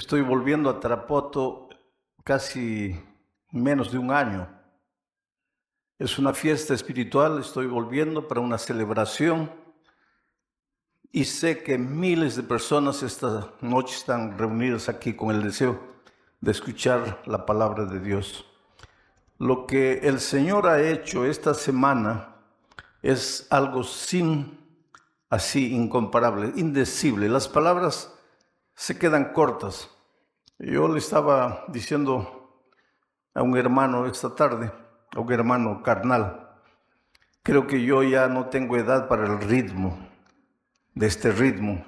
Estoy volviendo a Tarapoto casi menos de un año. Es una fiesta espiritual, estoy volviendo para una celebración y sé que miles de personas esta noche están reunidas aquí con el deseo de escuchar la palabra de Dios. Lo que el Señor ha hecho esta semana es algo así incomparable, indecible. Las palabras se quedan cortas. Yo le estaba diciendo a un hermano esta tarde, a un hermano carnal, creo que yo ya no tengo edad para el ritmo, de este ritmo.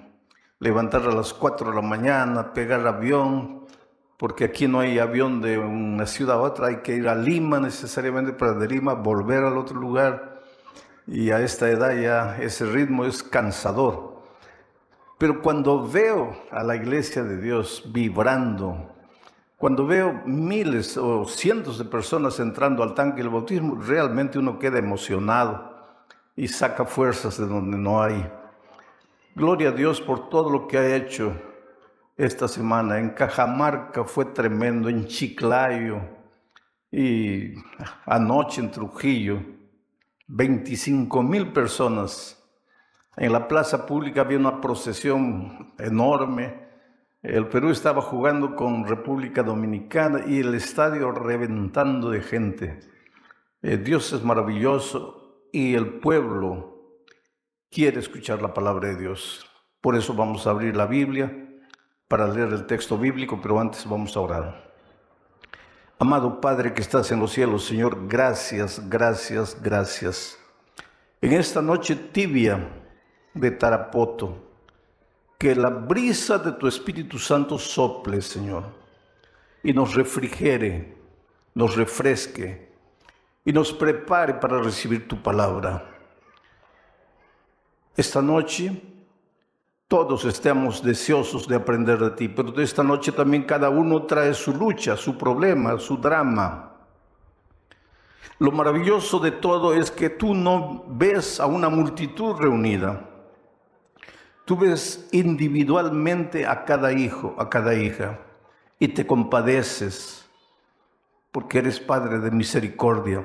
Levantar a las 4 de la mañana, pegar avión, porque aquí no hay avión de una ciudad a otra, hay que ir a Lima necesariamente, para de Lima volver al otro lugar. Y a esta edad ya ese ritmo es cansador. Pero cuando veo a la iglesia de Dios vibrando, cuando veo miles o cientos de personas entrando al tanque del bautismo, realmente uno queda emocionado y saca fuerzas de donde no hay. Gloria a Dios por todo lo que ha hecho esta semana. En Cajamarca fue tremendo, en Chiclayo y anoche en Trujillo, 25,000 personas. En la plaza pública había una procesión enorme. El Perú estaba jugando con República Dominicana y el estadio reventando de gente. Dios es maravilloso y el pueblo quiere escuchar la palabra de Dios. Por eso vamos a abrir la Biblia para leer el texto bíblico, pero antes vamos a orar. Amado Padre que estás en los cielos, Señor, gracias, gracias, gracias. En esta noche tibia de Tarapoto, que la brisa de tu Espíritu Santo sople, Señor, y nos refrigere, nos refresque y nos prepare para recibir tu palabra. Esta noche todos estamos deseosos de aprender de ti, pero de esta noche también cada uno trae su lucha, su problema, su drama. Lo maravilloso de todo es que tú no ves a una multitud reunida. Tú ves individualmente a cada hijo, a cada hija, y te compadeces porque eres Padre de misericordia.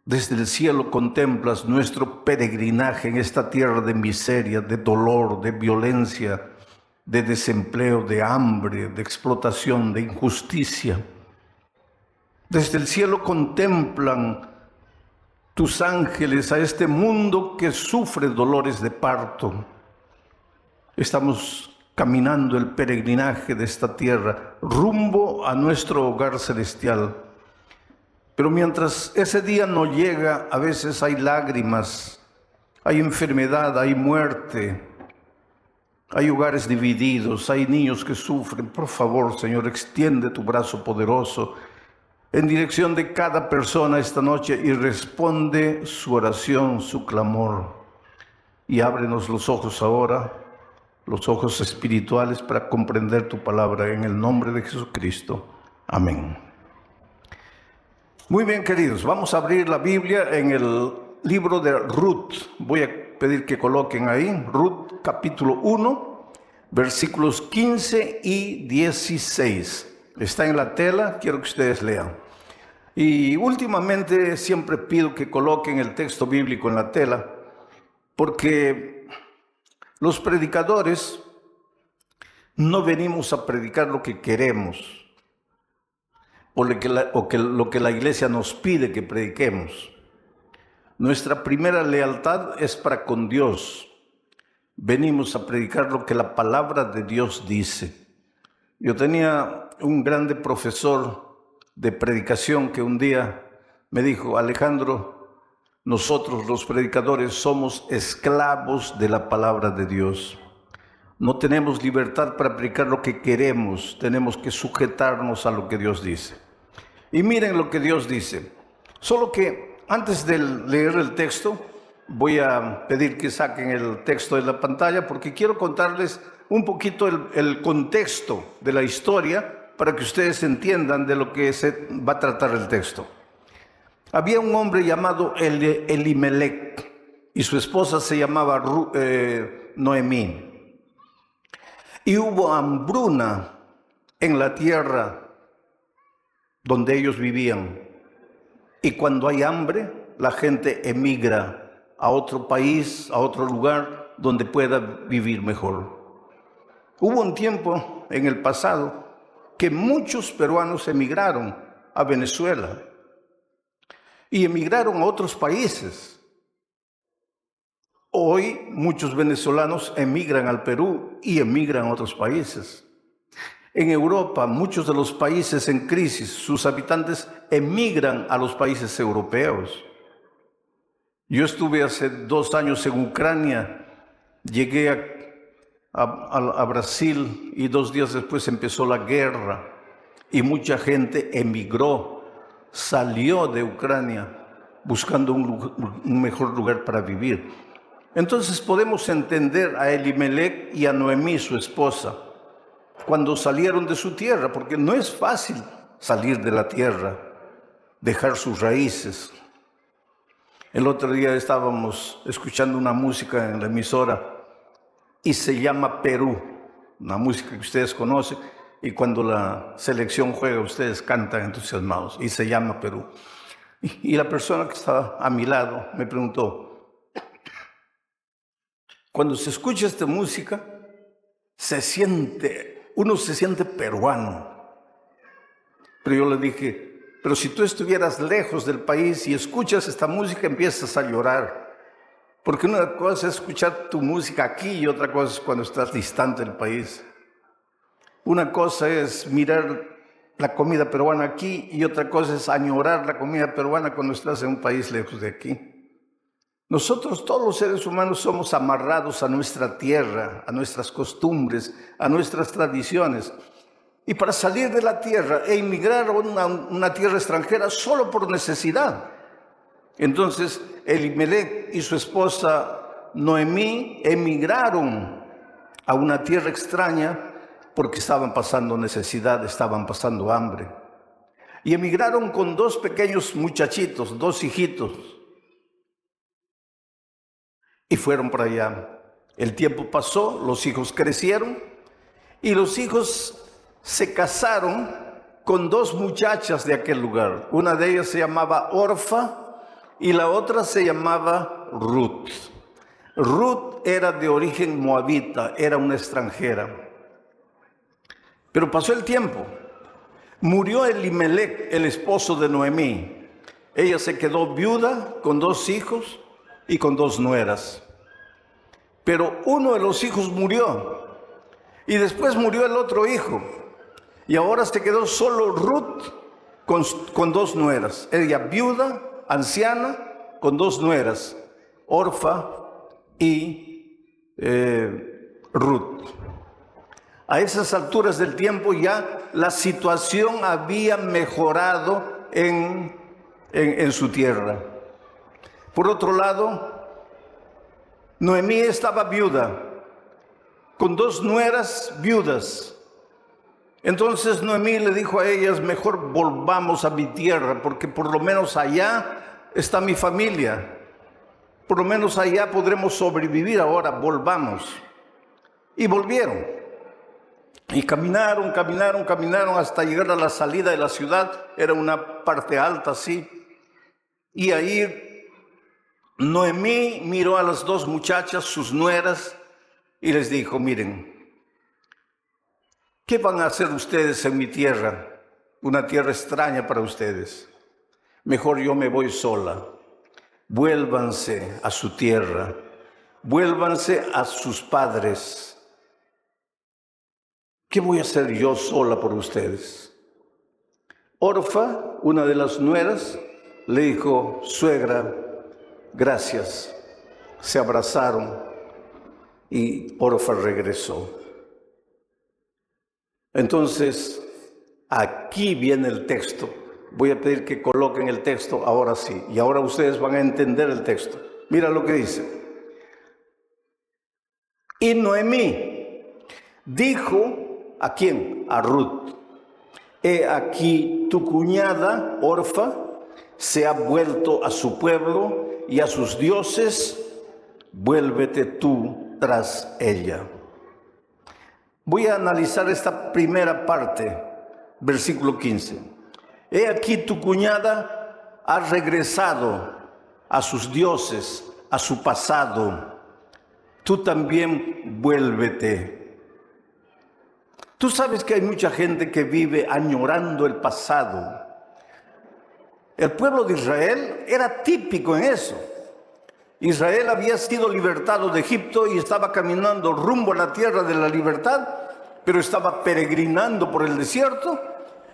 Desde el cielo contemplas nuestro peregrinaje en esta tierra de miseria, de dolor, de violencia, de desempleo, de hambre, de explotación, de injusticia. Desde el cielo contemplan tus ángeles a este mundo que sufre dolores de parto. Estamos caminando el peregrinaje de esta tierra rumbo a nuestro hogar celestial. Pero mientras ese día no llega, a veces hay lágrimas, hay enfermedad, hay muerte, hay hogares divididos, hay niños que sufren. Por favor, Señor, extiende tu brazo poderoso en dirección de cada persona esta noche y responde su oración, su clamor. Y ábrenos los ojos ahora, los ojos espirituales, para comprender tu palabra en el nombre de Jesucristo. Amén. Muy bien, queridos, vamos a abrir la Biblia en el libro de Ruth. Voy a pedir que coloquen ahí, Ruth capítulo 1, versículos 15 y 16. Está en la tela, quiero que ustedes lean. Y últimamente siempre pido que coloquen el texto bíblico en la tela, porque los predicadores no venimos a predicar lo que queremos, o lo que la iglesia nos pide que prediquemos. Nuestra primera lealtad es para con Dios. Venimos a predicar lo que la palabra de Dios dice. Yo tenía un grande profesor de predicación que un día me dijo: Alejandro, nosotros los predicadores somos esclavos de la palabra de Dios. No tenemos libertad para predicar lo que queremos, tenemos que sujetarnos a lo que Dios dice. Y miren lo que Dios dice. Solo que antes de leer el texto, voy a pedir que saquen el texto de la pantalla, porque quiero contarles un poquito el contexto de la historia para que ustedes entiendan de lo que se va a tratar el texto. Había un hombre llamado Elimelech y su esposa se llamaba Noemí. Y hubo hambruna en la tierra donde ellos vivían. Y cuando hay hambre, la gente emigra a otro país, a otro lugar donde pueda vivir mejor. Hubo un tiempo en el pasado que muchos peruanos emigraron a Venezuela y emigraron a otros países. Hoy muchos venezolanos emigran al Perú y emigran a otros países. En Europa, muchos de los países en crisis, sus habitantes emigran a los países europeos. Yo estuve hace 2 años en Ucrania, llegué a Brasil y 2 días después empezó la guerra y mucha gente emigró, salió de Ucrania buscando un mejor lugar para vivir. Entonces podemos entender a Elimelec y a Noemí, su esposa, cuando salieron de su tierra, porque no es fácil salir de la tierra, dejar sus raíces. El otro día estábamos escuchando una música en la emisora y se llama Perú, una música que ustedes conocen, y cuando la selección juega ustedes cantan entusiasmados, y se llama Perú. Y la persona que estaba a mi lado me preguntó, cuando se escucha esta música, uno se siente peruano. Pero yo le dije, pero si tú estuvieras lejos del país y escuchas esta música, empiezas a llorar. Porque una cosa es escuchar tu música aquí y otra cosa es cuando estás distante del país. Una cosa es mirar la comida peruana aquí y otra cosa es añorar la comida peruana cuando estás en un país lejos de aquí. Nosotros, todos los seres humanos, somos amarrados a nuestra tierra, a nuestras costumbres, a nuestras tradiciones. Y para salir de la tierra e emigrar a una tierra extranjera solo por necesidad. Entonces, Elimelec y su esposa Noemí emigraron a una tierra extraña porque estaban pasando necesidad, estaban pasando hambre. Y emigraron con 2 pequeños muchachitos, 2 hijitos. Y fueron para allá. El tiempo pasó, los hijos crecieron y los hijos se casaron con 2 muchachas de aquel lugar. Una de ellas se llamaba Orfa y la otra se llamaba Ruth. Ruth era de origen moabita, era una extranjera. Pero pasó el tiempo. Murió Elimelec, el esposo de Noemí. Ella se quedó viuda con 2 hijos y con 2 nueras. Pero uno de los hijos murió y después murió el otro hijo. Y ahora se quedó solo Ruth con 2 nueras. Ella viuda, anciana, con 2 nueras, Orfa y Ruth. A esas alturas del tiempo ya la situación había mejorado en su tierra. Por otro lado, Noemí estaba viuda, con 2 nueras viudas. Entonces Noemí le dijo a ellas, mejor volvamos a mi tierra, porque por lo menos allá está mi familia. Por lo menos allá podremos sobrevivir ahora, volvamos. Y volvieron. Y caminaron hasta llegar a la salida de la ciudad. Era una parte alta así. Y ahí Noemí miró a las 2 muchachas, sus nueras, y les dijo, miren, ¿qué van a hacer ustedes en mi tierra? Una tierra extraña para ustedes. Mejor yo me voy sola. Vuélvanse a su tierra. Vuélvanse a sus padres. ¿Qué voy a hacer yo sola por ustedes? Orfa, una de las nueras, le dijo, suegra, gracias. Se abrazaron y Orfa regresó. Entonces, aquí viene el texto. Voy a pedir que coloquen el texto ahora sí. Y ahora ustedes van a entender el texto. Mira lo que dice. Y Noemí dijo, ¿a quién? A Ruth. He aquí tu cuñada, Orfa, se ha vuelto a su pueblo y a sus dioses. Vuélvete tú tras ella. Voy a analizar esta primera parte, versículo 15. He aquí tu cuñada ha regresado a sus dioses, a su pasado. Tú también vuélvete. Tú sabes que hay mucha gente que vive añorando el pasado. El pueblo de Israel era típico en eso. Israel había sido libertado de Egipto y estaba caminando rumbo a la tierra de la libertad, pero estaba peregrinando por el desierto.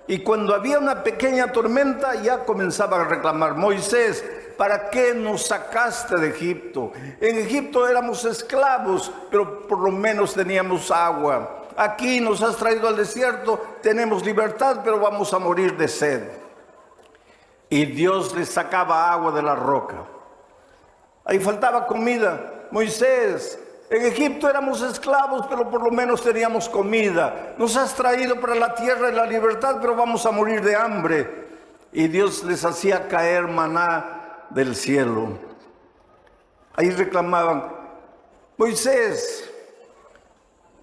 Y cuando había una pequeña tormenta, ya comenzaba a reclamar: Moisés, ¿para qué nos sacaste de Egipto? En Egipto éramos esclavos, pero por lo menos teníamos agua. Aquí nos has traído al desierto, tenemos libertad, pero vamos a morir de sed. Y Dios les sacaba agua de la roca. Ahí faltaba comida. Moisés, en Egipto éramos esclavos, pero por lo menos teníamos comida. Nos has traído para la tierra de la libertad, pero vamos a morir de hambre. Y Dios les hacía caer maná del cielo. Ahí reclamaban: Moisés,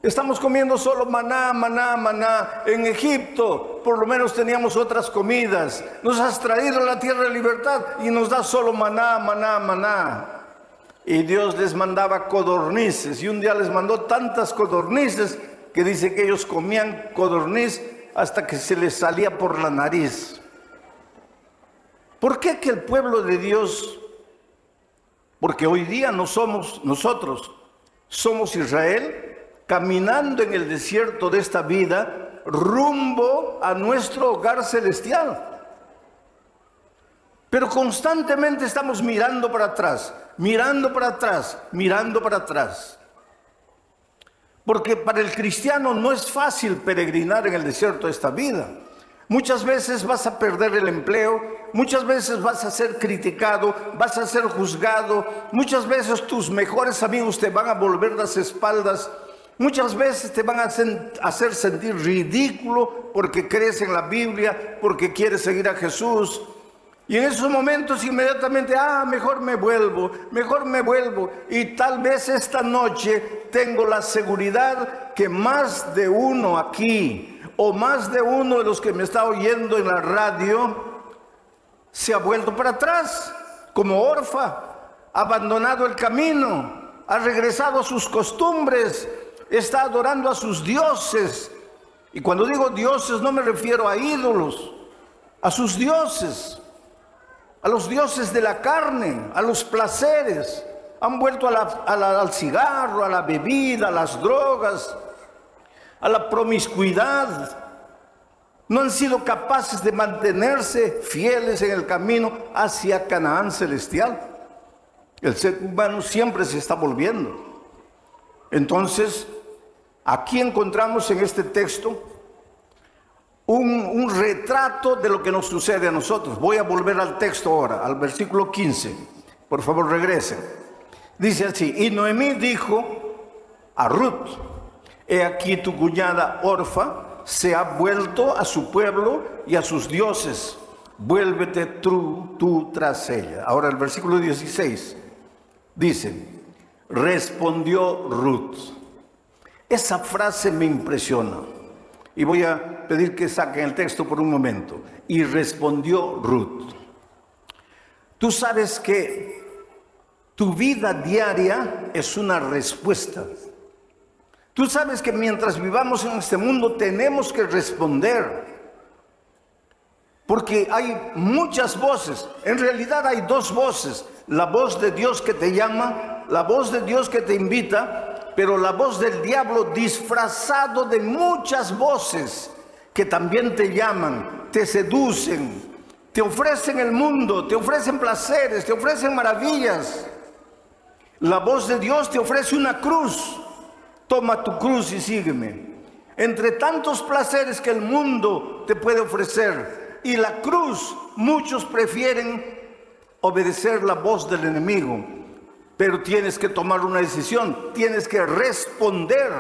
estamos comiendo solo maná, maná, maná. En Egipto por lo menos teníamos otras comidas. Nos has traído a la tierra de libertad y nos das solo maná, maná, maná. Y Dios les mandaba codornices, y un día les mandó tantas codornices que dice que ellos comían codorniz hasta que se les salía por la nariz. ¿Por qué que el pueblo de Dios? Porque hoy día no somos nosotros, somos Israel, caminando en el desierto de esta vida, rumbo a nuestro hogar celestial. Pero constantemente estamos mirando para atrás, mirando para atrás, mirando para atrás. Porque para el cristiano no es fácil peregrinar en el desierto de esta vida. Muchas veces vas a perder el empleo, muchas veces vas a ser criticado, vas a ser juzgado, muchas veces tus mejores amigos te van a volver las espaldas, muchas veces te van a hacer sentir ridículo porque crees en la Biblia, porque quieres seguir a Jesús. Y en esos momentos inmediatamente, mejor me vuelvo. Y tal vez esta noche tengo la seguridad que más de uno aquí, o más de uno de los que me está oyendo en la radio, se ha vuelto para atrás, como Orfa, ha abandonado el camino, ha regresado a sus costumbres, está adorando a sus dioses. Y cuando digo dioses no me refiero a ídolos, a sus dioses. A los dioses de la carne, a los placeres. Han vuelto al cigarro, a la bebida, a las drogas, a la promiscuidad. No han sido capaces de mantenerse fieles en el camino hacia Canaán celestial. El ser humano siempre se está volviendo. Entonces, aquí encontramos en este texto un retrato de lo que nos sucede a nosotros. Voy a volver al texto ahora, al versículo 15. Por favor, regresen. Dice así: y Noemí dijo a Ruth: he aquí tu cuñada Orfa se ha vuelto a su pueblo y a sus dioses. Vuélvete tú tras ella. Ahora el versículo 16 dice: respondió Ruth. Esa frase me impresiona. Y voy a pedir que saquen el texto por un momento. Y respondió Ruth. Tú sabes que tu vida diaria es una respuesta. Tú sabes que mientras vivamos en este mundo tenemos que responder. Porque hay muchas voces. En realidad hay dos voces. La voz de Dios que te llama, la voz de Dios que te invita, pero la voz del diablo disfrazado de muchas voces que también te llaman, te seducen, te ofrecen el mundo, te ofrecen placeres, te ofrecen maravillas. La voz de Dios te ofrece una cruz. Toma tu cruz y sígueme. Entre tantos placeres que el mundo te puede ofrecer y la cruz, muchos prefieren obedecer la voz del enemigo. Pero tienes que tomar una decisión, tienes que responder.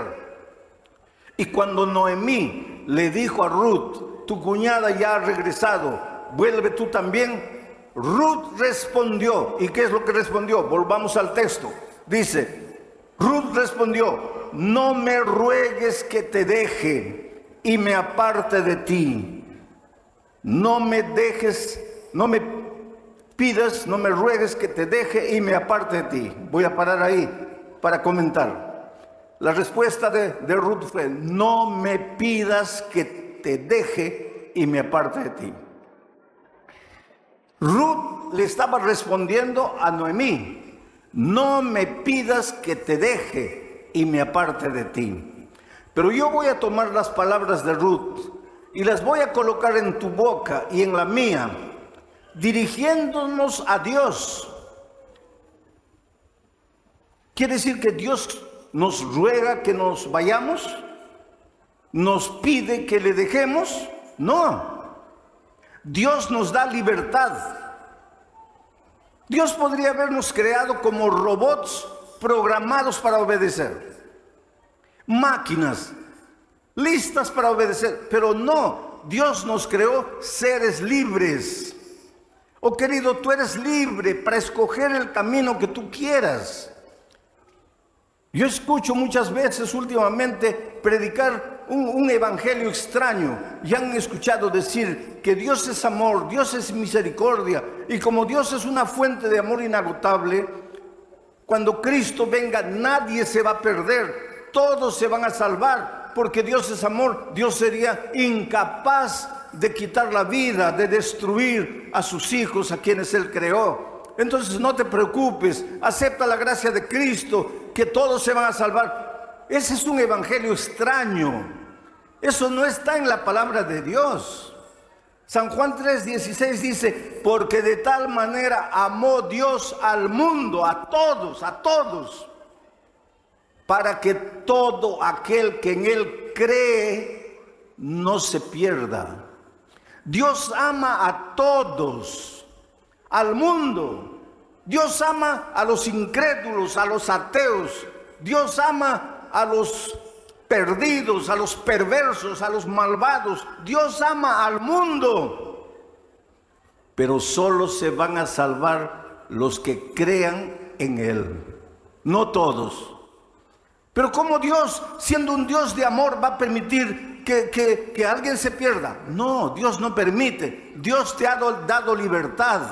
Y cuando Noemí le dijo a Ruth: tu cuñada ya ha regresado, vuelve tú también, Ruth respondió. ¿Y qué es lo que respondió? Volvamos al texto. Dice: Ruth respondió: no me ruegues que te deje y me aparte de ti. No me dejes, no me pidas, no me ruegues que te deje y me aparte de ti. Voy a parar ahí para comentar. La respuesta de Ruth fue: no me pidas que te deje y me aparte de ti. Ruth le estaba respondiendo a Noemí: no me pidas que te deje y me aparte de ti. Pero yo voy a tomar las palabras de Ruth y las voy a colocar en tu boca y en la mía, dirigiéndonos a Dios. ¿Quiere decir que Dios nos ruega que nos vayamos? ¿Nos pide que le dejemos? No. Dios nos da libertad. Dios podría habernos creado como robots programados para obedecer, máquinas listas para obedecer, pero no. Dios nos creó seres libres. Oh querido, tú eres libre para escoger el camino que tú quieras. Yo escucho muchas veces últimamente predicar un evangelio extraño. Ya han escuchado decir que Dios es amor, Dios es misericordia, y como Dios es una fuente de amor inagotable, cuando Cristo venga nadie se va a perder, todos se van a salvar, porque Dios es amor. Dios sería incapaz de quitar la vida, de destruir a sus hijos, a quienes Él creó. Entonces no te preocupes, acepta la gracia de Cristo, que todos se van a salvar. Ese es un evangelio extraño. Eso no está en la palabra de Dios. San Juan 3:16 dice: porque de tal manera amó Dios al mundo, a todos, para que todo aquel que en Él cree no se pierda. Dios ama a todos, al mundo. Dios ama a los incrédulos, a los ateos. Dios ama a los perdidos, a los perversos, a los malvados. Dios ama al mundo. Pero solo se van a salvar los que crean en Él, no todos. Pero ¿cómo Dios, siendo un Dios de amor, va a permitir que alguien se pierda? No, Dios no permite. Dios te ha dado libertad.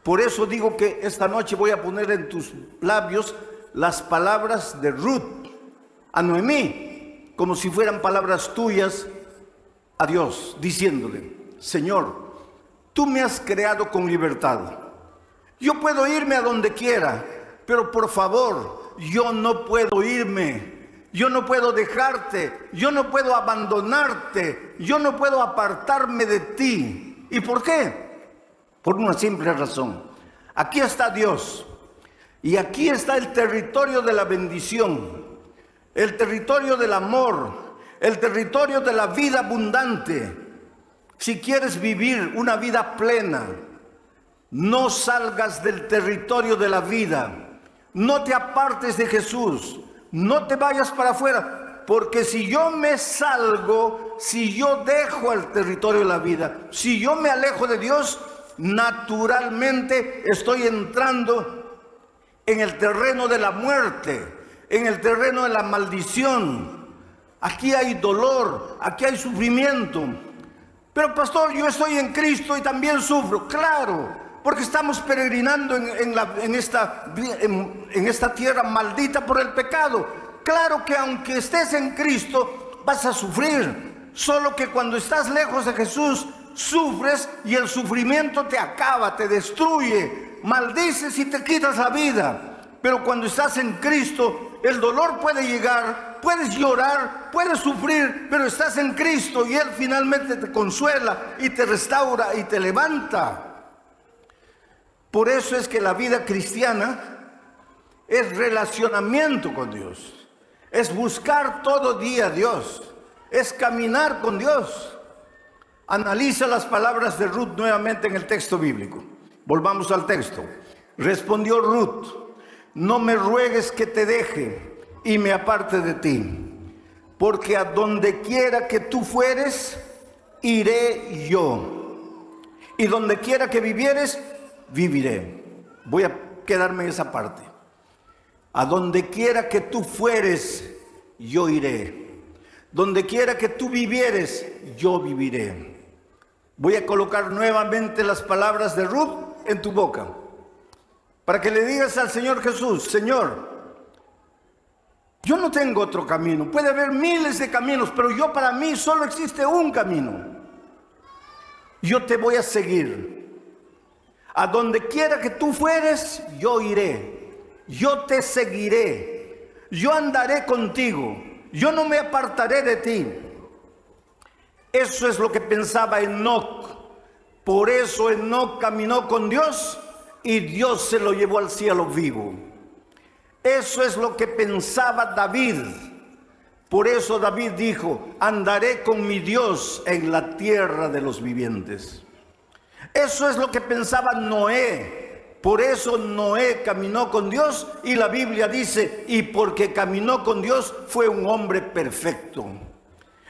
Por eso digo que esta noche voy a poner en tus labios las palabras de Ruth a Noemí, como si fueran palabras tuyas a Dios, diciéndole: Señor, tú me has creado con libertad. Yo puedo irme a donde quiera, pero por favor, yo no puedo irme, yo no puedo dejarte, yo no puedo abandonarte, yo no puedo apartarme de ti. ¿Y por qué? Por una simple razón. Aquí está Dios y aquí está el territorio de la bendición, el territorio del amor, el territorio de la vida abundante. Si quieres vivir una vida plena, no salgas del territorio de la vida, no te apartes de Jesús, no te vayas para afuera, porque si yo me salgo, si yo dejo el territorio de la vida, si yo me alejo de Dios, naturalmente estoy entrando en el terreno de la muerte, en el terreno de la maldición. Aquí hay dolor, aquí hay sufrimiento. Pero pastor, yo estoy en Cristo y también sufro. Claro, porque estamos peregrinando en esta tierra maldita por el pecado. Claro que aunque estés en Cristo vas a sufrir, solo que cuando estás lejos de Jesús sufres y el sufrimiento te acaba, te destruye, maldices y te quitas la vida. Pero cuando estás en Cristo, el dolor puede llegar, puedes llorar, puedes sufrir, pero estás en Cristo y Él finalmente te consuela y te restaura y te levanta. Por eso es que la vida cristiana es relacionamiento con Dios, es buscar todo día a Dios, es caminar con Dios. Analiza las palabras de Ruth nuevamente en el texto bíblico. Volvamos al texto. Respondió Ruth: no me ruegues que te deje y me aparte de ti, porque a donde quiera que tú fueres, iré yo, y donde quiera que vivieres, viviré. Voy a quedarme en esa parte. A donde quiera que tú fueres, yo iré. Donde quiera que tú vivieres, yo viviré. Voy a colocar nuevamente las palabras de Ruth en tu boca, para que le digas al Señor Jesús: Señor, yo no tengo otro camino. Puede haber miles de caminos, pero para mí solo existe un camino. Yo te voy a seguir. A donde quiera que tú fueres, yo iré. Yo te seguiré. Yo andaré contigo. Yo no me apartaré de ti. Eso es lo que pensaba Enoc. Por eso Enoc caminó con Dios y Dios se lo llevó al cielo vivo. Eso es lo que pensaba David. Por eso David dijo: andaré con mi Dios en la tierra de los vivientes. Eso es lo que pensaba Noé. Por eso Noé caminó con Dios, y la Biblia dice: y porque caminó con Dios fue un hombre perfecto.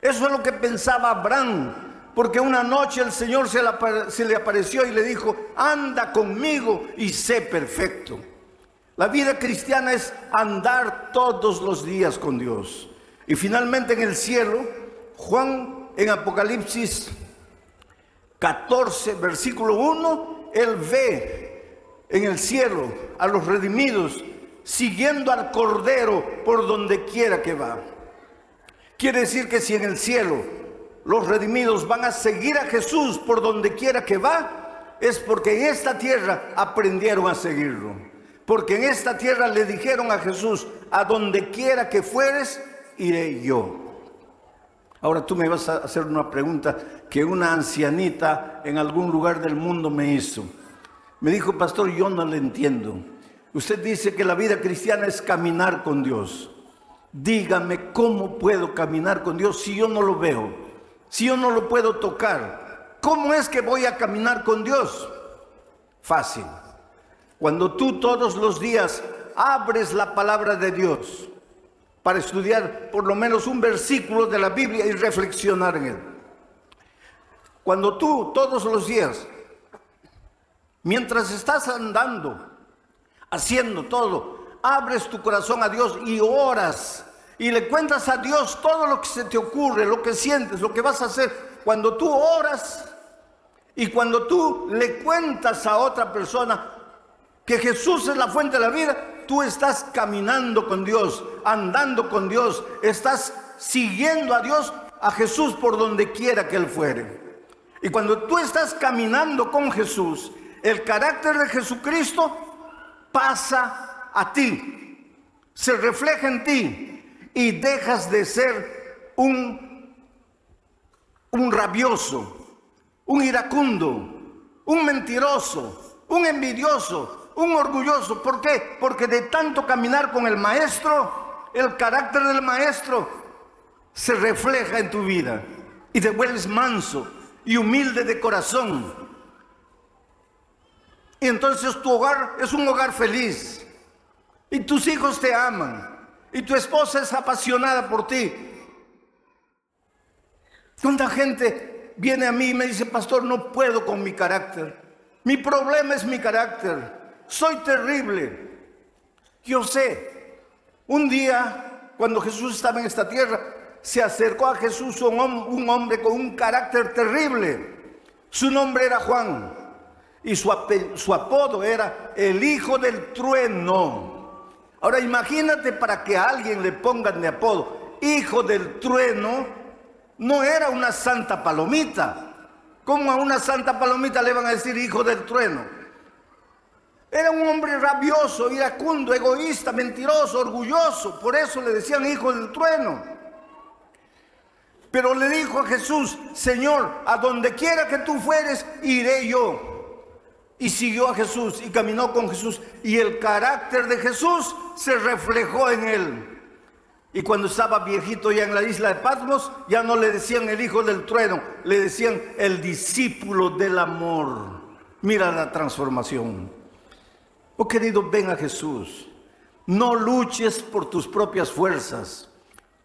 Eso es lo que pensaba Abraham, porque una noche el Señor se le apareció y le dijo: anda conmigo y sé perfecto. La vida cristiana es andar todos los días con Dios. Y finalmente en el cielo, Juan en Apocalipsis 14, versículo 1, él ve en el cielo a los redimidos siguiendo al Cordero por donde quiera que va. Quiere decir que si en el cielo los redimidos van a seguir a Jesús por donde quiera que va, es porque en esta tierra aprendieron a seguirlo. Porque en esta tierra le dijeron a Jesús: a donde quiera que fueres, iré yo. Ahora tú me vas a hacer una pregunta que una ancianita en algún lugar del mundo me hizo. Me dijo: pastor, yo no le entiendo. Usted dice que la vida cristiana es caminar con Dios. Dígame, ¿cómo puedo caminar con Dios si yo no lo veo? Si yo no lo puedo tocar, ¿cómo es que voy a caminar con Dios? Fácil. Cuando tú todos los días abres la palabra de Dios para estudiar por lo menos un versículo de la Biblia y reflexionar en él. Cuando tú todos los días, mientras estás andando, haciendo todo, abres tu corazón a Dios y oras y le cuentas a Dios todo lo que se te ocurre, lo que sientes, lo que vas a hacer. Cuando tú oras y cuando tú le cuentas a otra persona que Jesús es la fuente de la vida, tú estás caminando con Dios, andando con Dios, estás siguiendo a Dios, a Jesús por donde quiera que Él fuere. Y cuando tú estás caminando con Jesús, el carácter de Jesucristo pasa a ti, se refleja en ti y dejas de ser un rabioso, un iracundo, un mentiroso, un envidioso, un orgulloso. ¿Por qué? Porque de tanto caminar con el Maestro, el carácter del Maestro se refleja en tu vida y te vuelves manso y humilde de corazón. Y entonces tu hogar es un hogar feliz y tus hijos te aman y tu esposa es apasionada por ti. ¿Cuánta gente viene a mí y me dice: pastor, no puedo con mi carácter, mi problema es mi carácter, soy terrible? Yo sé, un día cuando Jesús estaba en esta tierra, se acercó a Jesús un hombre con un carácter terrible. Su nombre era Juan y su apodo era el hijo del trueno. Ahora imagínate, para que a alguien le pongan de apodo hijo del trueno, no era una santa palomita. ¿Cómo a una santa palomita le van a decir hijo del trueno? Era un hombre rabioso, iracundo, egoísta, mentiroso, orgulloso. Por eso le decían hijo del trueno. Pero le dijo a Jesús: Señor, a donde quiera que tú fueres, iré yo. Y siguió a Jesús y caminó con Jesús. Y el carácter de Jesús se reflejó en él. Y cuando estaba viejito ya en la isla de Patmos, ya no le decían el hijo del trueno, le decían el discípulo del amor. Mira la transformación. Oh querido, ven a Jesús. No luches por tus propias fuerzas.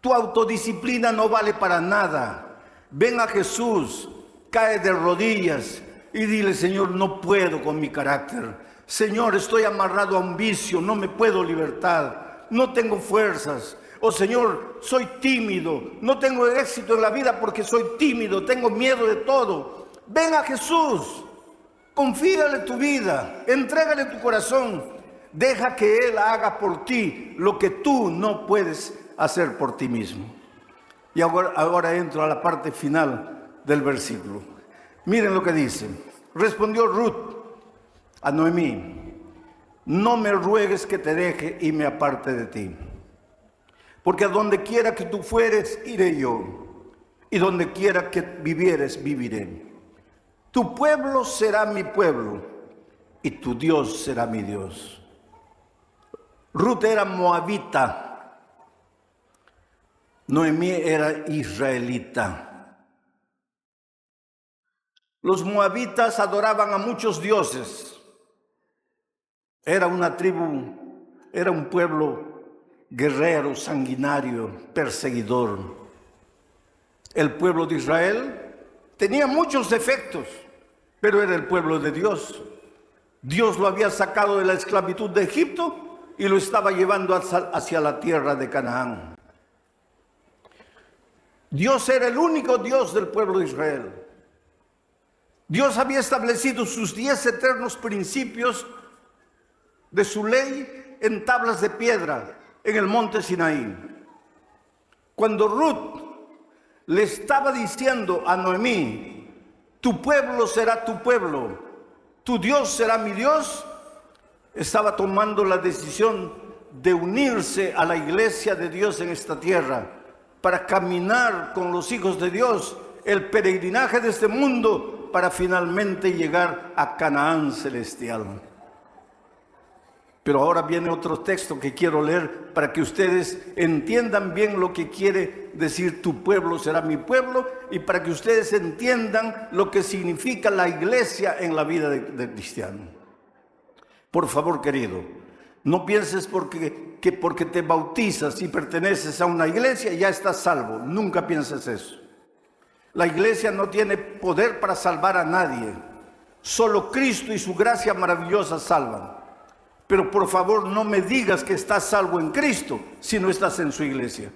Tu autodisciplina no vale para nada. Ven a Jesús, cae de rodillas y dile: Señor, no puedo con mi carácter. Señor, estoy amarrado a un vicio, no me puedo libertar. No tengo fuerzas. Oh Señor, soy tímido, no tengo éxito en la vida porque soy tímido, tengo miedo de todo. Ven a Jesús, confíale tu vida, entrégale tu corazón, deja que Él haga por ti lo que tú no puedes hacer por ti mismo. Y ahora entro a la parte final del versículo. Miren lo que dice. Respondió Ruth a Noemí: no me ruegues que te deje y me aparte de ti, porque a donde quiera que tú fueres, iré yo, y donde quiera que vivieres, viviré. Tu pueblo será mi pueblo, y tu Dios será mi Dios. Ruth era moabita, Noemí era israelita. Los moabitas adoraban a muchos dioses. Era una tribu, era un pueblo guerrero, sanguinario, perseguidor. El pueblo de Israel tenía muchos defectos, pero era el pueblo de Dios. Dios lo había sacado de la esclavitud de Egipto y lo estaba llevando hacia la tierra de Canaán. Dios era el único Dios del pueblo de Israel. Dios había establecido sus 10 eternos principios de su ley en tablas de piedra en el monte Sinaí. Cuando Ruth le estaba diciendo a Noemí: tu pueblo será tu pueblo, tu Dios será mi Dios, estaba tomando la decisión de unirse a la iglesia de Dios en esta tierra para caminar con los hijos de Dios el peregrinaje de este mundo para finalmente llegar a Canaán celestial. Pero ahora viene otro texto que quiero leer para que ustedes entiendan bien lo que quiere decir tu pueblo será mi pueblo, y para que ustedes entiendan lo que significa la iglesia en la vida del cristiano. Por favor, querido, no pienses que porque te bautizas y perteneces a una iglesia ya estás salvo. Nunca pienses eso. La iglesia no tiene poder para salvar a nadie. Solo Cristo y su gracia maravillosa salvan. Pero por favor no me digas que estás salvo en Cristo si no estás en su iglesia.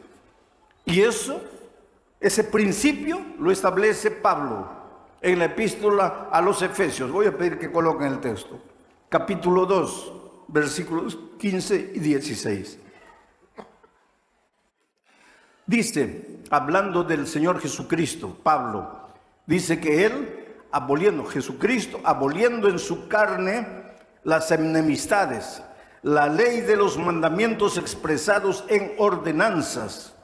Y ese principio lo establece Pablo en la epístola a los Efesios. Voy a pedir que coloquen el texto. Capítulo 2, versículos 15 y 16. Dice, hablando del Señor Jesucristo, Pablo, dice que Él, Jesucristo, aboliendo en su carne las enemistades, la ley de los mandamientos expresados en ordenanzas.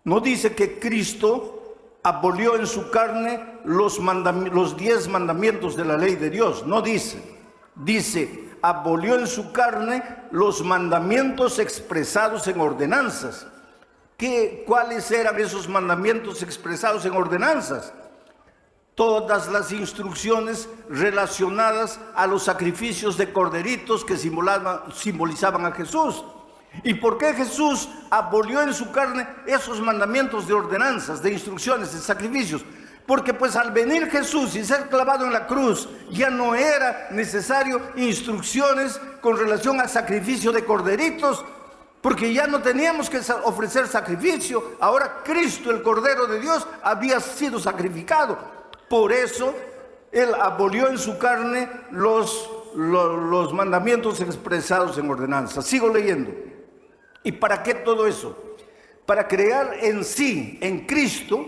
No dice que Cristo abolió en su carne los 10 mandamientos de la ley de Dios, no dice. Dice, abolió en su carne los mandamientos expresados en ordenanzas. ¿Cuáles eran esos mandamientos expresados en ordenanzas? Todas las instrucciones relacionadas a los sacrificios de corderitos que simbolizaban a Jesús. ¿Y por qué Jesús abolió en su carne esos mandamientos de ordenanzas, de instrucciones, de sacrificios? Porque pues al venir Jesús y ser clavado en la cruz, ya no era necesario instrucciones con relación al sacrificio de corderitos, porque ya no teníamos que ofrecer sacrificio. Ahora Cristo, el Cordero de Dios, había sido sacrificado. Por eso Él abolió en su carne los mandamientos expresados en ordenanzas. Sigo leyendo. ¿Y para qué todo eso? Para crear en sí, en Cristo,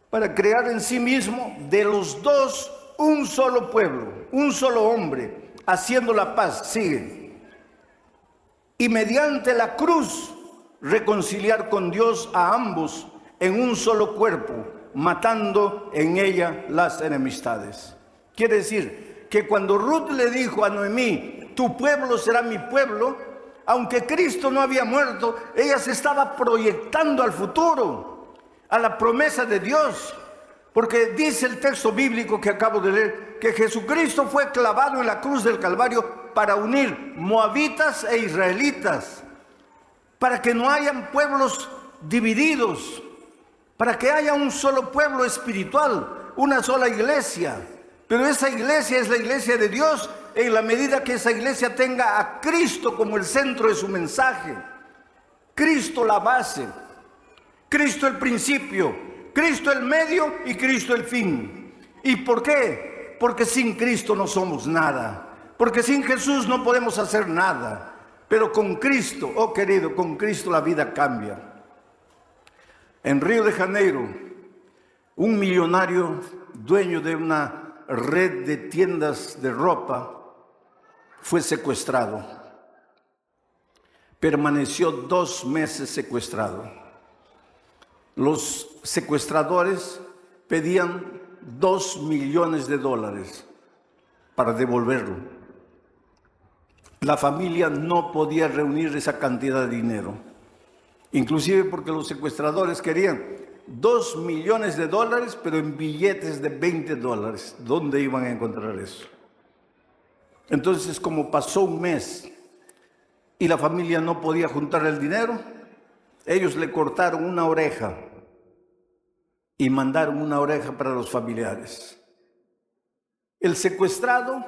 para crear en sí mismo de los dos un solo pueblo, un solo hombre, haciendo la paz. Sigue. Y mediante la cruz reconciliar con Dios a ambos en un solo cuerpo, matando en ella las enemistades. Quiere decir que cuando Ruth le dijo a Noemí, tu pueblo será mi pueblo, aunque Cristo no había muerto, ella se estaba proyectando al futuro, a la promesa de Dios. Porque dice el texto bíblico que acabo de leer, que Jesucristo fue clavado en la cruz del Calvario para unir moabitas e israelitas, para que no hayan pueblos divididos, para que haya un solo pueblo espiritual, una sola iglesia. Pero esa iglesia es la iglesia de Dios en la medida que esa iglesia tenga a Cristo como el centro de su mensaje. Cristo la base, Cristo el principio, Cristo el medio y Cristo el fin. ¿Y por qué? Porque sin Cristo no somos nada, porque sin Jesús no podemos hacer nada. Pero con Cristo, oh querido, con Cristo la vida cambia. En Río de Janeiro, un millonario dueño de una red de tiendas de ropa fue secuestrado. Permaneció 2 meses secuestrado. Los secuestradores pedían $2 millones para devolverlo. La familia no podía reunir esa cantidad de dinero, inclusive porque los secuestradores querían $2 millones, pero en billetes de $20. ¿Dónde iban a encontrar eso? Entonces, como pasó un mes y la familia no podía juntar el dinero, ellos le cortaron una oreja y mandaron una oreja para los familiares. El secuestrado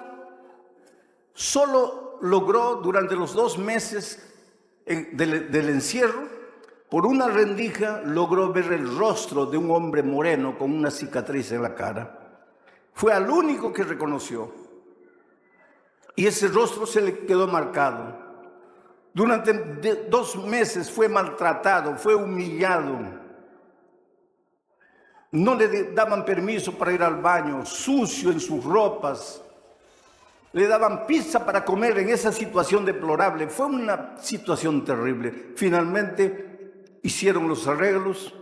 solo logró durante los 2 meses del encierro, por una rendija, logró ver el rostro de un hombre moreno con una cicatriz en la cara. Fue al único que reconoció. Y ese rostro se le quedó marcado. Durante 2 meses fue maltratado, fue humillado. No le daban permiso para ir al baño, sucio en sus ropas. Le daban pizza para comer en esa situación deplorable. Fue una situación terrible. Finalmente hicieron los arreglos,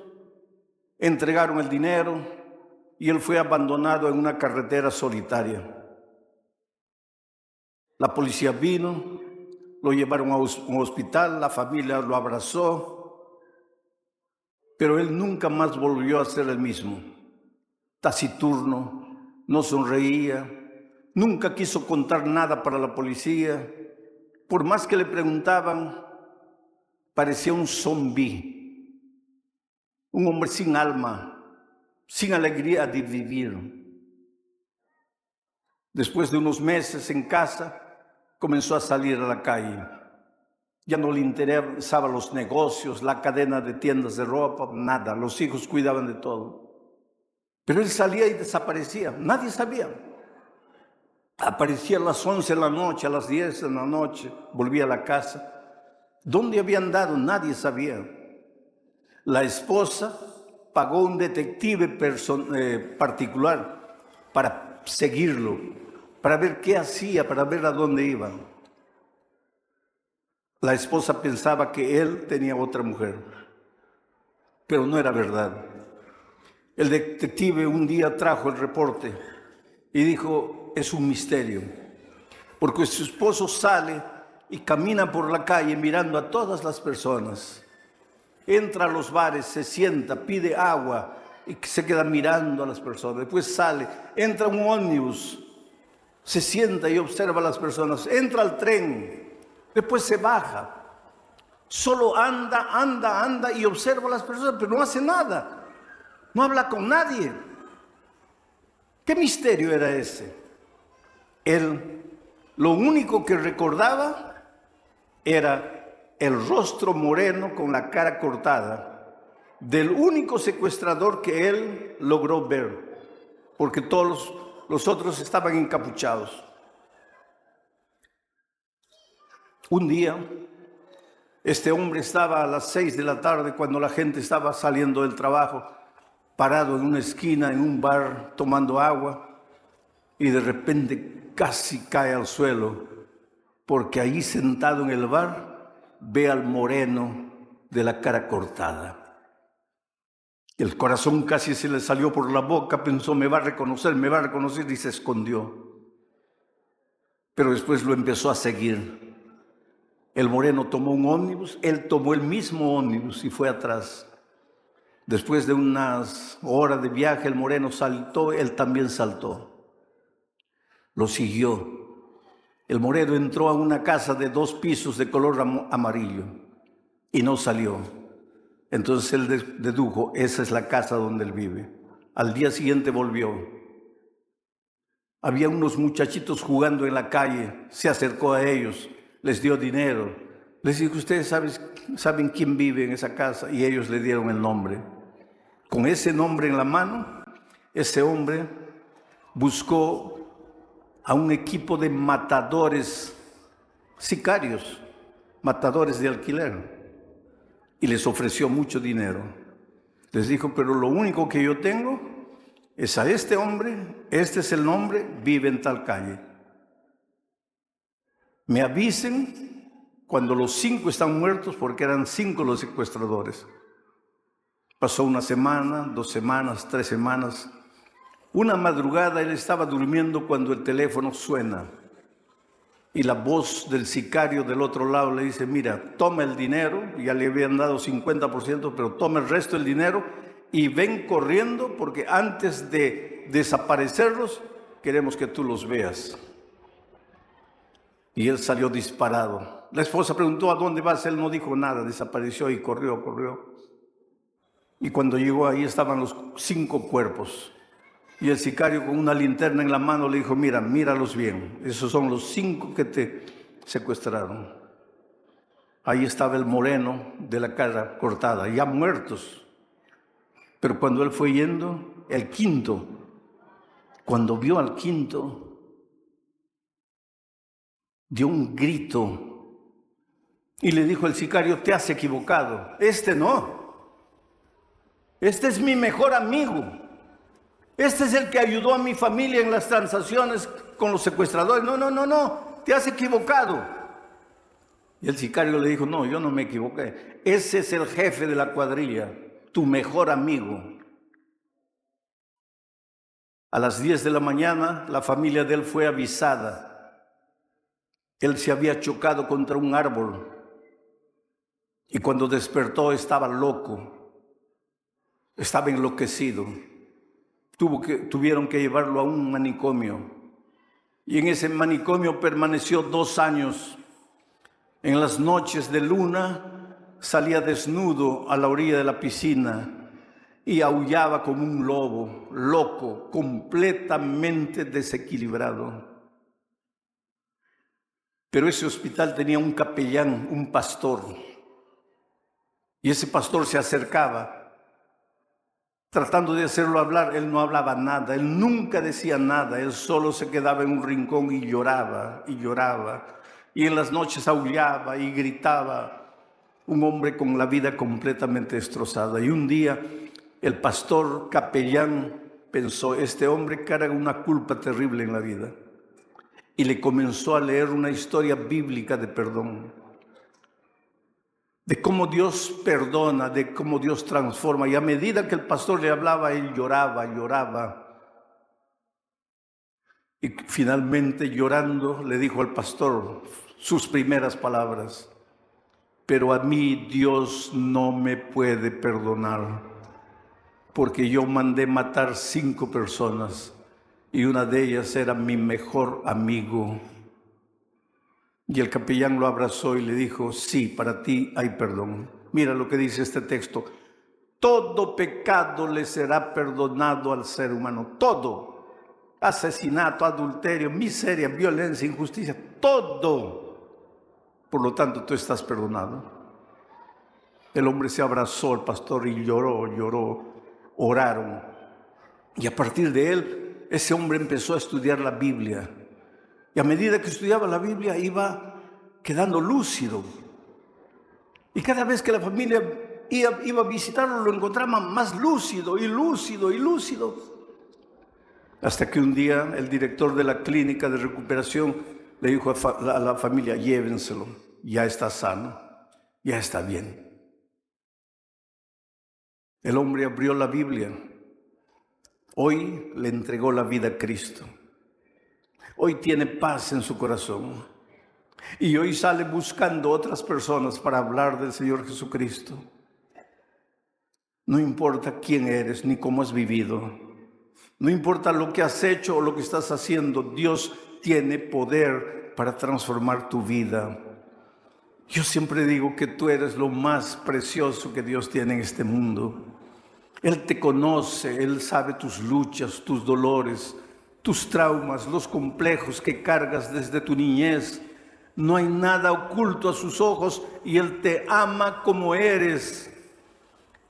entregaron el dinero y él fue abandonado en una carretera solitaria. La policía vino, lo llevaron a un hospital, la familia lo abrazó, pero él nunca más volvió a ser el mismo. Taciturno, no sonreía, nunca quiso contar nada para la policía. Por más que le preguntaban, parecía un zombi, un hombre sin alma, sin alegría de vivir. Después de unos meses en casa, comenzó a salir a la calle. Ya no le interesaban los negocios, la cadena de tiendas de ropa, nada. Los hijos cuidaban de todo. Pero él salía y desaparecía. Nadie sabía. Aparecía a las 11 de la noche, a las 10 de la noche, volvía a la casa. ¿Dónde había andado? Nadie sabía. La esposa pagó un detective particular para seguirlo, para ver qué hacía, para ver a dónde iba. La esposa pensaba que él tenía otra mujer, pero no era verdad. El detective un día trajo el reporte y dijo, es un misterio, porque su esposo sale y camina por la calle mirando a todas las personas. Entra a los bares, se sienta, pide agua y se queda mirando a las personas. Después sale, entra a un ómnibus, se sienta y observa a las personas. Entra al tren, después se baja. Solo anda y observa a las personas, pero no hace nada. No habla con nadie. ¿Qué misterio era ese? Él, lo único que recordaba era el rostro moreno con la cara cortada del único secuestrador que él logró ver, porque todos los otros estaban encapuchados. Un día, este hombre estaba a las 6 de la tarde, cuando la gente estaba saliendo del trabajo, parado en una esquina, en un bar, tomando agua, y de repente casi cae al suelo, porque ahí sentado en el bar, ve al moreno de la cara cortada. El corazón casi se le salió por la boca, pensó, me va a reconocer, y se escondió. Pero después lo empezó a seguir. El moreno tomó un ómnibus, él tomó el mismo ómnibus y fue atrás. Después de unas horas de viaje, el moreno saltó, él también saltó. Lo siguió. El moreno entró a una casa de 2 pisos de color amarillo y no salió. Entonces él dedujo, esa es la casa donde él vive. Al día siguiente volvió. Había unos muchachitos jugando en la calle, se acercó a ellos, les dio dinero Les dijo, ustedes saben quién vive en esa casa, y ellos le dieron el nombre. Con ese nombre en la mano, ese hombre buscó a un equipo de matadores, sicarios, matadores de alquiler, y les ofreció mucho dinero. Les dijo, pero lo único que yo tengo es a este hombre, este es el nombre, vive en tal calle. Me avisen cuando los 5 están muertos, porque eran 5 los secuestradores. Pasó 1 semana, 2 semanas, 3 semanas. Una madrugada él estaba durmiendo cuando el teléfono suena y la voz del sicario del otro lado le dice, mira, toma el dinero, ya le habían dado 50%, pero toma el resto del dinero y ven corriendo porque antes de desaparecerlos queremos que tú los veas. Y él salió disparado. La esposa preguntó, ¿a dónde vas? Él no dijo nada, desapareció y corrió. Y cuando llegó ahí estaban los 5 cuerpos. Y el sicario con una linterna en la mano le dijo, mira, míralos bien. Esos son los 5 que te secuestraron. Ahí estaba el moreno de la cara cortada, ya muertos. Pero cuando él fue yendo, el 5, cuando vio al 5, dio un grito y le dijo el sicario, te has equivocado. Este no. Este es mi mejor amigo. Este es el que ayudó a mi familia en las transacciones con los secuestradores. No, te has equivocado. Y el sicario le dijo, no, yo no me equivoqué. Ese es el jefe de la cuadrilla, tu mejor amigo. A las 10 de la mañana, la familia de él fue avisada. Él se había chocado contra un árbol y cuando despertó estaba loco, estaba enloquecido. Tuvieron que llevarlo a un manicomio y en ese manicomio permaneció 2 años. En las noches de luna salía desnudo a la orilla de la piscina y aullaba como un lobo, loco, completamente desequilibrado. Pero ese hospital tenía un capellán, un pastor, y ese pastor se acercaba, tratando de hacerlo hablar. Él no hablaba nada, él nunca decía nada, él solo se quedaba en un rincón y lloraba, y en las noches aullaba y gritaba, un hombre con la vida completamente destrozada. Y un día el pastor capellán pensó, este hombre carga una culpa terrible en la vida. Y le comenzó a leer una historia bíblica de perdón, de cómo Dios perdona, de cómo Dios transforma. Y a medida que el pastor le hablaba, él lloraba. Y finalmente, llorando, le dijo al pastor sus primeras palabras, pero a mí Dios no me puede perdonar, porque yo mandé matar 5 personas. Y una de ellas era mi mejor amigo. Y el capellán lo abrazó y le dijo, sí, para ti hay perdón. Mira lo que dice este texto. Todo pecado le será perdonado al ser humano. Todo. Asesinato, adulterio, miseria, violencia, injusticia. Todo. Por lo tanto, tú estás perdonado. El hombre se abrazó al pastor y lloró. Oraron. Y a partir de él, ese hombre empezó a estudiar la Biblia. Y a medida que estudiaba la Biblia iba quedando lúcido. Y cada vez que la familia iba a visitarlo, lo encontraba más lúcido. Hasta que un día el director de la clínica de recuperación le dijo a la familia, llévenselo, ya está sano, ya está bien. El hombre abrió la Biblia. Hoy le entregó la vida a Cristo. Hoy tiene paz en su corazón. Y hoy sale buscando otras personas para hablar del Señor Jesucristo. No importa quién eres ni cómo has vivido. No importa lo que has hecho o lo que estás haciendo. Dios tiene poder para transformar tu vida. Yo siempre digo que tú eres lo más precioso que Dios tiene en este mundo. Él te conoce, Él sabe tus luchas, tus dolores, tus traumas, los complejos que cargas desde tu niñez. No hay nada oculto a sus ojos y Él te ama como eres.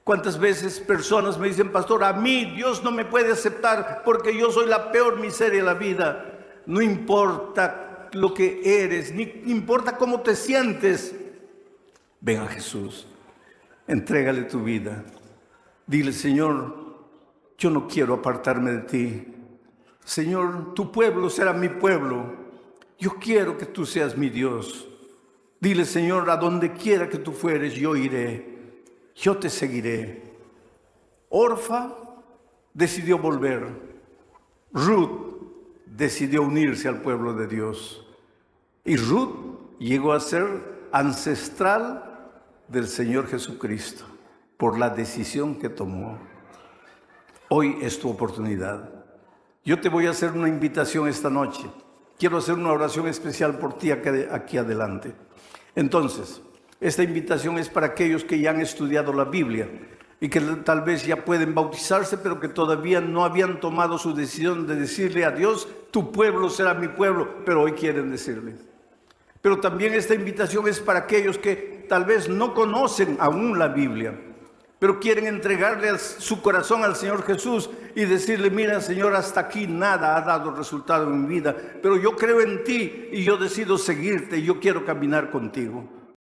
¿Cuántas veces personas me dicen, pastor, a mí Dios no me puede aceptar porque yo soy la peor miseria de la vida? No importa lo que eres, ni importa cómo te sientes. Ven a Jesús, entrégale tu vida. Dile, Señor, yo no quiero apartarme de ti. Señor, tu pueblo será mi pueblo. Yo quiero que tú seas mi Dios. Dile, Señor, a donde quiera que tú fueres, yo iré. Yo te seguiré. Orfa decidió volver. Ruth decidió unirse al pueblo de Dios. Y Ruth llegó a ser ancestral del Señor Jesucristo por la decisión que tomó. Hoy es tu oportunidad. Yo te voy a hacer una invitación esta noche. Quiero hacer una oración especial por ti aquí adelante. Entonces, esta invitación es para aquellos que ya han estudiado la Biblia y que tal vez ya pueden bautizarse, pero que todavía no habían tomado su decisión de decirle a Dios, tu pueblo será mi pueblo, pero hoy quieren decirle. Pero también esta invitación es para aquellos que tal vez no conocen aún la Biblia, pero quieren entregarle su corazón al Señor Jesús y decirle, mira, Señor, hasta aquí nada ha dado resultado en mi vida, pero yo creo en ti y yo decido seguirte y yo quiero caminar contigo.